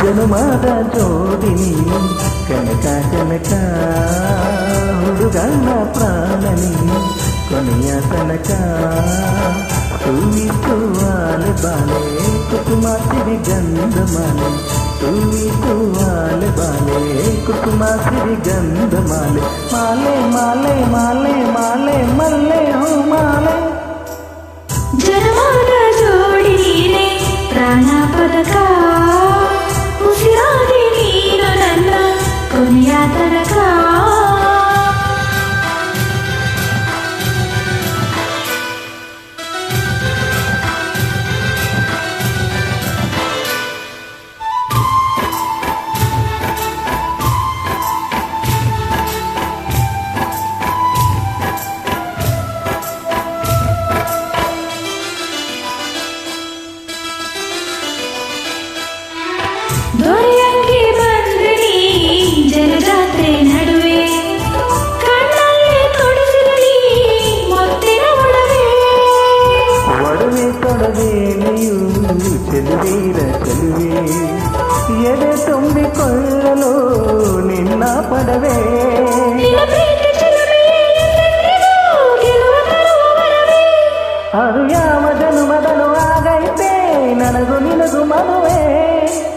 ಜನುಮದ ಜೋಡಿ ನೀನು ಕನಕ ಕನಕ ಹುಡುಗನ ಪ್ರಾಣ ನೀನು ಕೊನೆಯ ತನಕ ತೂವಿಸುವಾಲೆ ಬಾಲೆ ಕುಸುಮ ಸಿರಿ ಗಂಧ ಮಾಲೆ ತೂವಿಸುವಾಲೆ ಬಾಲೆ ಕುಸುಮ ಸಿರಿ ಗಂಧ ಮಾಲೆ ಮಾಲೆ ಮಾಲೆ ಮಾಲೆ ಮಾಲೆ ಮಲ್ಲೆ ಹೂ ಮಾಲೆ ಜನ್ಮದ ಜೋಡಿ ನೀನೆ ಪ್ರಾಣ ಪದಕ ಉಸಿರಾದಿ ನೀನು ನನ್ನ ಕೊನೆಯ ತನಕ ದೊರೆಯಂಗೆ ಬಂದ್ರೆ ನೀ ಜನಜಾತ್ರೆ ನಡುವೆ ಕಣ್ಣಲ್ಲಿ ತೊಡಿಸಿರಲಿ ಮುತ್ತಿನ ಒಡವೆ ಒಡವೆ ತೊಡವೆ ನೀವು ಚೆಲುವೀರ ಚೆಲುವೆ ಎದೆ ತುಂಬಿಕೊಳ್ಳಲು ನಿನ್ನ ಪಡವೆ ನಿನ್ನ ಪ್ರೀತಿ ಚೆಲುವೆ ಎಂದೆಂದಿಗೂ ಗೆಲುವ ತರುವವರವೇ. ಅದು ಯಾವ ಜನುಮದನು ಆಗೈತೆ ನನಗೂ ನಿನಗೂ ಮದುವೆ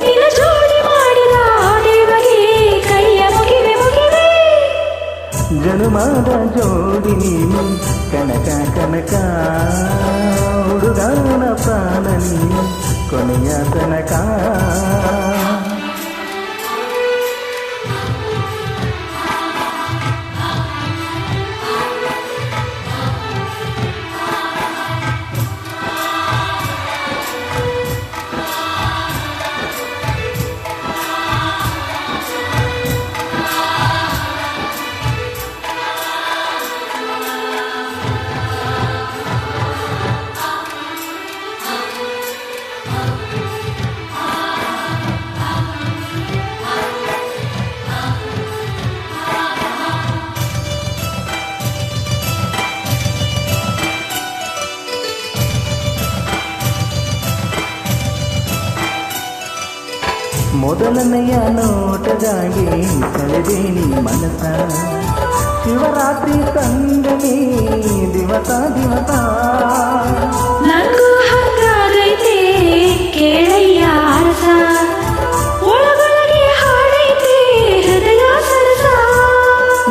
ನಿನ್ನ ಜೋಡಿ ಮಾಡಿದ ದೇವರಿಗೆ ಕೈಯ ಮುಗಿವೆ ಮುಗಿವೆ ಜನುಮದ ಜೋಡಿ ನೀನು ಕನಕ ಕನಕ ಹುಡುಗನ ಪ್ರಾಣ ನೀನು ಕೊನೆಯ ತನಕ ಮೊದಲನೆಯ ನೋಟಗಾಗಿ ಸೆಳೆದೇನಿ ಮನಸ ಶಿವರಾತ್ರಿ ಸಂಗನಿ ದಿವಸ ದಿವಸ ನಂಗೂ ಹಂಗಾಗೈತೆ ಕೇಳಯ್ಯ ಅರಸ ಒಳಗೊಳಗೆ ಹಾಡೈತೆ ಹೃದಯ ಸರಸ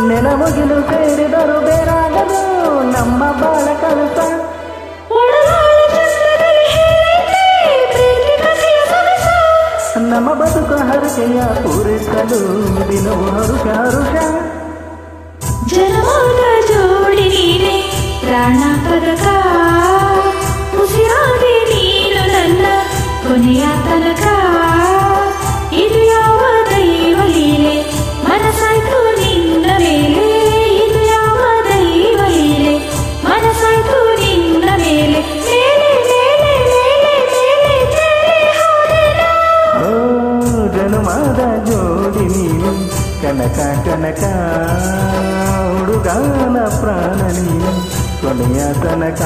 ನೆನಮುಗಿಲು ಸೇರಿದರು ಬೇರಾಗದು ನಮ್ಮ ಬಾಳ ಕನಸ ಒಡಲಾಳ ಚಂದ್ರದಲ್ಲಿ ಹೇಳೈತೆ ಪ್ರೀತಿ ಕಥೆಯ ಸೊಗಸ ನಮ್ಮ ಬದುಕು ಹರಕೆಯ ಪೂರೈಸಲು ದಿನವು ಹರುಷ ಹರುಷ ಜನ್ಮದ ಜೋಡಿ ನೀನೆ ಪ್ರಾಣ ಪದಕ ಉಸಿರಾದೆ ನೀನು ನನ್ನ ಕೊನೆಯ ತನಕ ಇದು ಯಾವ ದೈವ ಲೀಲೆ ಮನಸ್ಸಾಯ್ತು ನಿನ್ನ ಮೇಲೆ ಇದು ಯಾವ ದೈವ ಲೀಲೆ ಮನಸ್ಸಾಯ್ತು ನಿನ್ನ ಮೇಲೆ ಮೇಲೆ ಮೇಲೆ ಮೇಲೆ ಮೇಲೆ ತೇಲಿ ಹೋದೆನಾ. ಓ ಜನುಮದ ಜೋಡಿ ನೀನು ಕನಕ ಕನಕ ಹುಡುಗನ ಪ್ರಾಣ ನೀನು ಕೊನೆಯ ತನಕ